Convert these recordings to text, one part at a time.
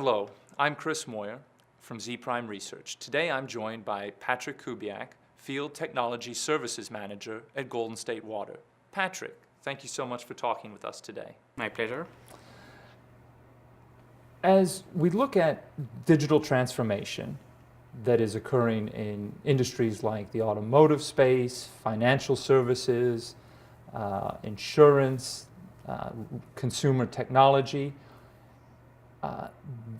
Hello, I'm Chris Moyer from Z Prime Research. Today I'm joined by Patrick Kubiak, Field Technology Services Manager at Golden State Water. Patrick, thank you so much for talking with us today. My pleasure. As we look at digital transformation that is occurring in industries like the automotive space, financial services, insurance, consumer technology,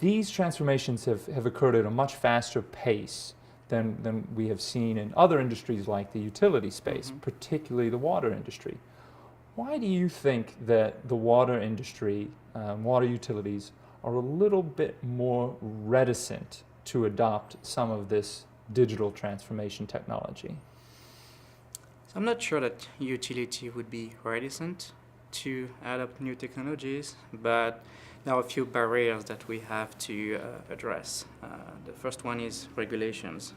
these transformations have occurred at a much faster pace than we have seen in other industries like the utility space, particularly the water industry. Why do you think that the water industry, water utilities, are a little bit more reticent to adopt some of this digital transformation technology? So I'm not sure that utility would be reticent to adopt new technologies, but there are a few barriers that we have to address. The first one is regulations.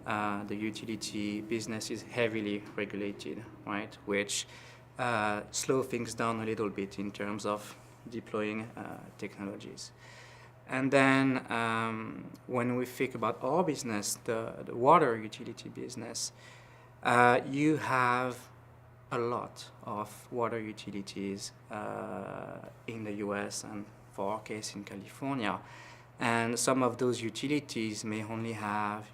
The utility business is heavily regulated, right? Which slow things down a little bit in terms of deploying technologies. And then when we think about our business, the water utility business, you have a lot of water utilities in the US and for our case in California. And some of those utilities may only have,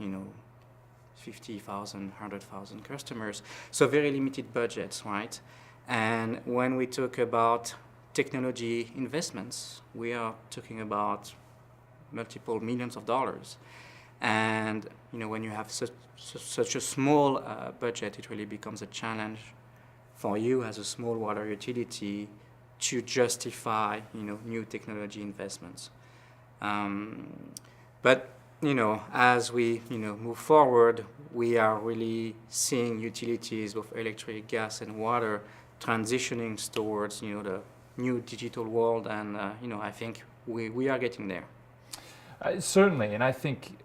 50,000, 100,000 customers. So very limited budgets, right? And when we talk about technology investments, we are talking about multiple millions of dollars. And when you have such a small budget, it really becomes a challenge for you as a small water utility to justify new technology investments. But as we move forward, we are really seeing utilities, both electric, gas, and water, transitioning towards the new digital world, and I think we are getting there. Certainly, and I think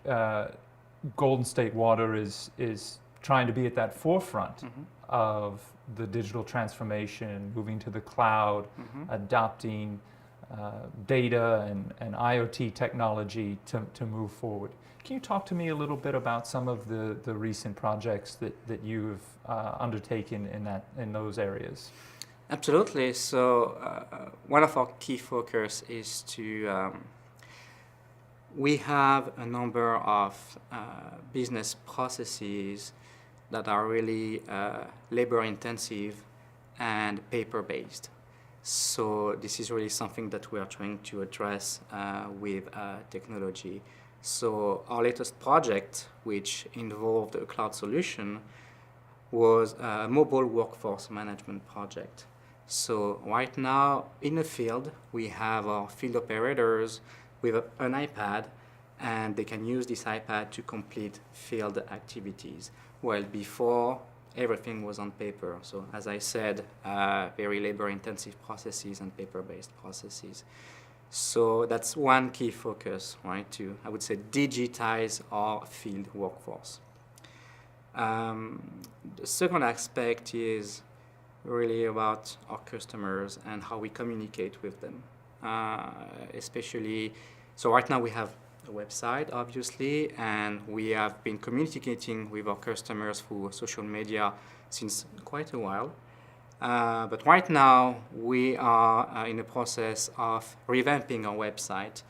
Golden State Water is trying to be at that forefront of the digital transformation, moving to the cloud, adopting data and IoT technology to move forward. Can you talk to me a little bit about some of the recent projects that you've undertaken in those areas? Absolutely. So one of our key focus is to we have a number of business processes that are really labor intensive and paper based. So this is really something that we are trying to address with technology. So our latest project, which involved a cloud solution, was a mobile workforce management project. So right now in the field, we have our field operators with an iPad, and they can use this iPad to complete field activities. Well, before, everything was on paper. So as I said, very labor-intensive processes and paper-based processes. So that's one key focus, right, to, I would say, digitize our field workforce. The second aspect is really about our customers and how we communicate with them. Especially, so right now we have a website, obviously, and we have been communicating with our customers through social media since quite a while. But right now we are in the process of revamping our website,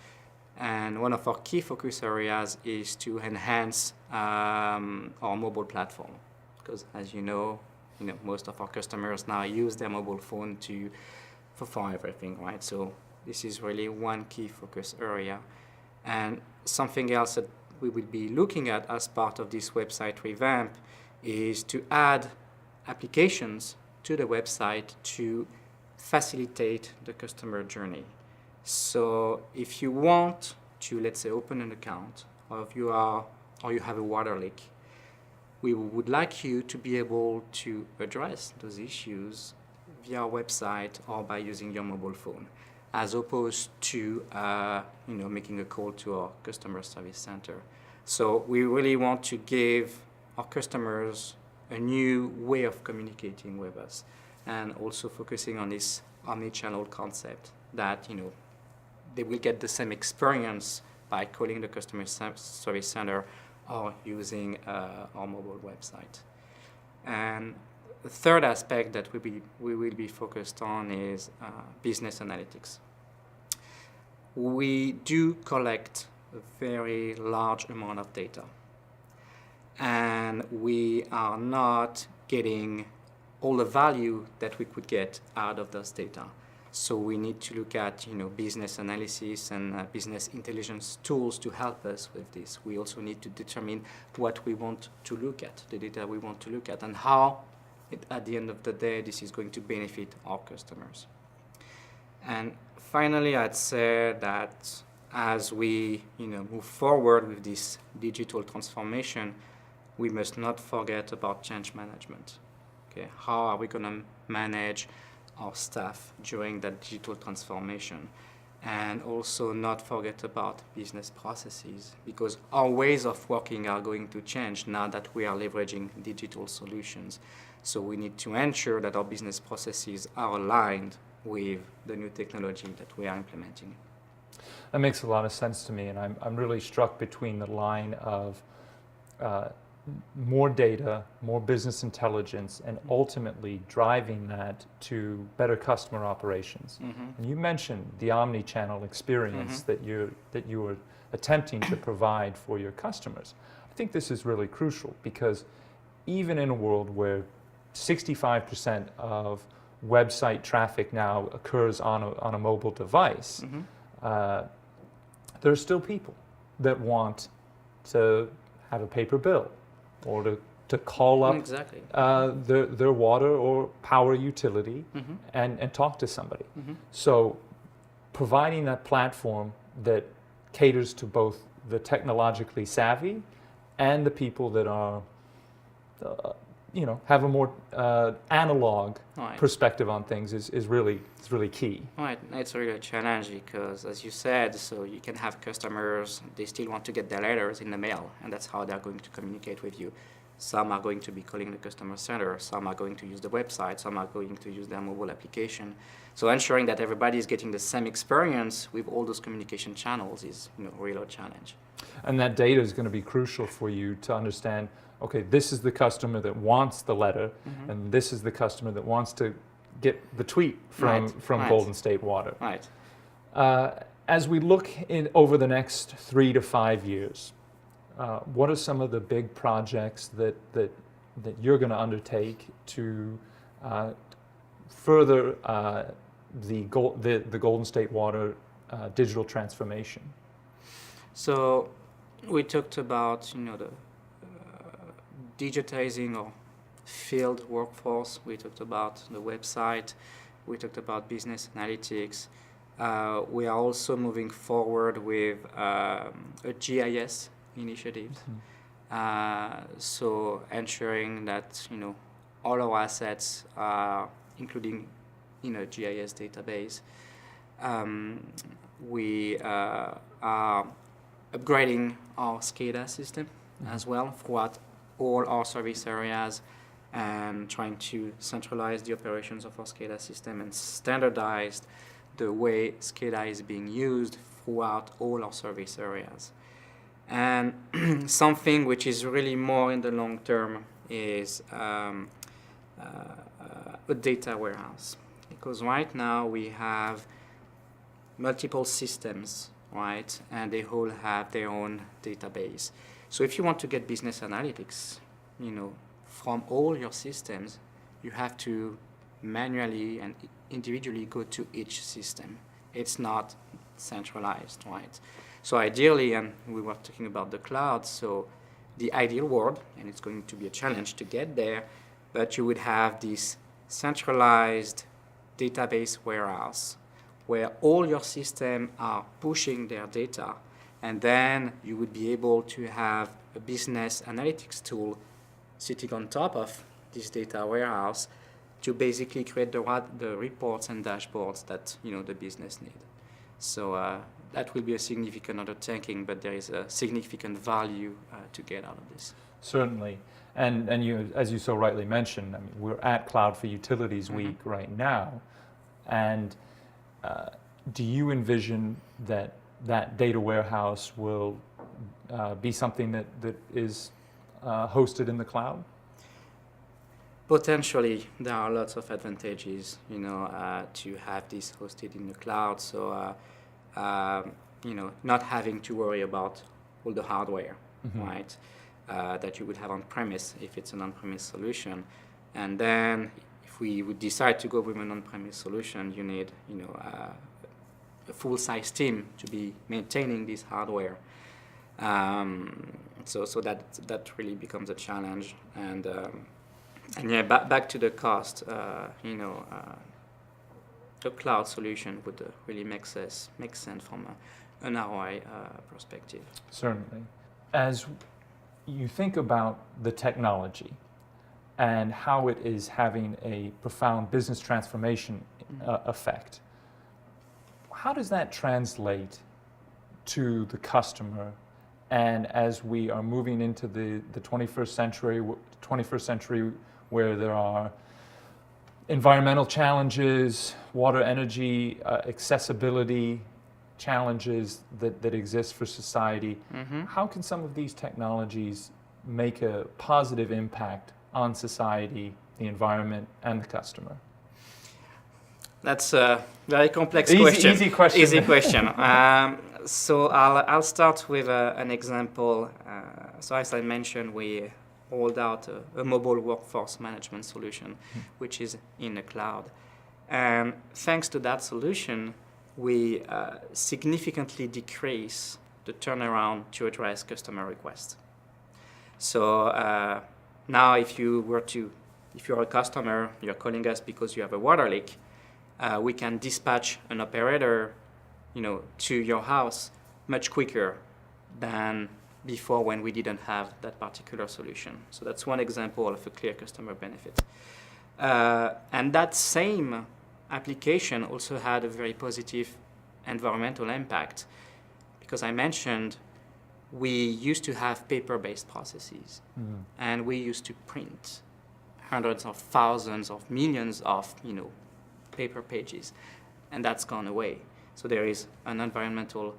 and one of our key focus areas is to enhance our mobile platform, because as you know, most of our customers now use their mobile phone for everything, right? So this is really one key focus area. And something else that we will be looking at as part of this website revamp is to add applications to the website to facilitate the customer journey. So if you want to, let's say, open an account, or if you have a water leak, we would like you to be able to address those issues via our website or by using your mobile phone, as opposed to making a call to our customer service center. So we really want to give our customers a new way of communicating with us, and also focusing on this omnichannel concept that they will get the same experience by calling the customer service center or using our mobile website. And the third aspect that we will be focused on is business analytics. We do collect a very large amount of data, and we are not getting all the value that we could get out of those data. So we need to look at business analysis and business intelligence tools to help us with this. We also need to determine what we want to look at, the data we want to look at, and how, at the end of the day, this is going to benefit our customers. And finally, I'd say that as we move forward with this digital transformation, we must not forget about change management. Okay, how are we going to manage our staff during that digital transformation? And also not forget about business processes, because our ways of working are going to change now that we are leveraging digital solutions. So we need to ensure that our business processes are aligned with the new technology that we are implementing. That makes a lot of sense to me, and I'm really struck between the line of more data, more business intelligence, and ultimately driving that to better customer operations. And you mentioned the omnichannel experience that you were attempting to provide for your customers. I think this is really crucial, because even in a world where 65% of website traffic now occurs on a mobile device, there are still people that want to have a paper bill, or to call up Exactly. their water or power utility and talk to somebody. So providing that platform that caters to both the technologically savvy and the people that are, have a more analog perspective on things is really key. Right, it's really a challenge because, as you said, so you can have customers, they still want to get their letters in the mail, and that's how they're going to communicate with you. Some are going to be calling the customer center, some are going to use the website, some are going to use their mobile application. So ensuring that everybody is getting the same experience with all those communication channels is really a challenge. And that data is going to be crucial for you to understand, okay, this is the customer that wants the letter, and this is the customer that wants to get the tweet from Golden State Water. Right. As we look over the next 3 to 5 years, what are some of the big projects that you're going to undertake to further the Golden State Water digital transformation? So we talked about the digitizing our field workforce. We talked about the website. We talked about business analytics. We are also moving forward with a GIS initiative. So ensuring that all our assets are including GIS database. We are upgrading our SCADA system as well throughout all our service areas, and trying to centralize the operations of our SCADA system and standardize the way SCADA is being used throughout all our service areas. And something which is really more in the long term is a data warehouse. Because right now we have multiple systems, right? And they all have their own database. So if you want to get business analytics, from all your systems, you have to manually and individually go to each system. It's not centralized, right? So ideally, and we were talking about the cloud, so the ideal world, and it's going to be a challenge to get there, but you would have this centralized database warehouse where all your systems are pushing their data, and then you would be able to have a business analytics tool sitting on top of this data warehouse to basically create the reports and dashboards that the business need. So that will be a significant undertaking, but there is a significant value to get out of this. Certainly. And you, as you so rightly mentioned, we're at Cloud for Utilities Week right now, and do you envision that that data warehouse will be something that is hosted in the cloud? Potentially, there are lots of advantages, to have this hosted in the cloud. So, not having to worry about all the hardware, right, that you would have on premise if it's an on-premise solution. And then, if we would decide to go with an on-premise solution, you need, a full-size team to be maintaining this hardware. So that really becomes a challenge. And yeah, back to the cost. A cloud solution would really make sense from an ROI perspective. Certainly. As you think about the technology and how it is having a profound business transformation effect, how does that translate to the customer? And as we are moving into the 21st century where there are environmental challenges, water, energy, accessibility challenges that exist for society, how can some of these technologies make a positive impact on society, the environment, and the customer? That's a very complex question. Easy question. Easy question. So I'll start with an example. So as I mentioned, we rolled out a mobile workforce management solution, which is in the cloud. And thanks to that solution, we significantly decrease the turnaround to address customer requests. So now if you're a customer, you're calling us because you have a water leak, we can dispatch an operator, to your house much quicker than before when we didn't have that particular solution. So that's one example of a clear customer benefit. And that same application also had a very positive environmental impact, because I mentioned we used to have paper-based processes, and we used to print hundreds of thousands of millions of paper pages, and that's gone away. So there is an environmental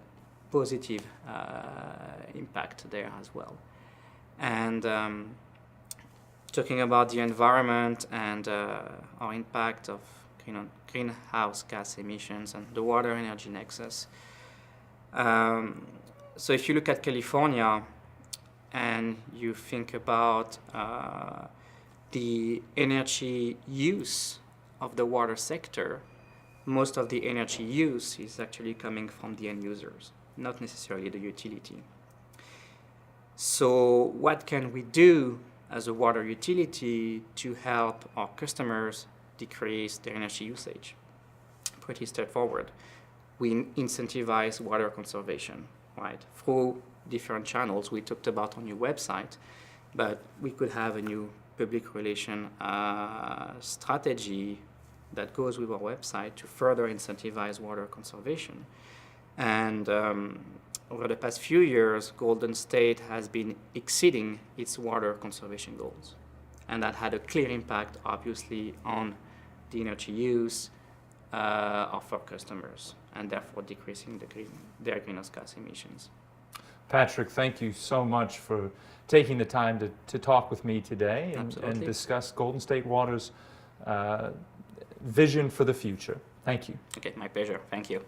positive impact there as well. And talking about the environment and our impact of greenhouse gas emissions and the water energy nexus. So if you look at California and you think about the energy use of the water sector, most of the energy use is actually coming from the end users, not necessarily the utility. So what can we do as a water utility to help our customers decrease their energy usage? Pretty straightforward. We incentivize water conservation, right? Through different channels we talked about on your website, but we could have a new public relation strategy that goes with our website to further incentivize water conservation. And over the past few years, Golden State has been exceeding its water conservation goals. And that had a clear impact, obviously, on the energy use of our customers, and therefore decreasing their greenhouse gas emissions. Patrick, thank you so much for taking the time to talk with me today and discuss Golden State Water's vision for the future. Thank you. Okay, my pleasure. Thank you.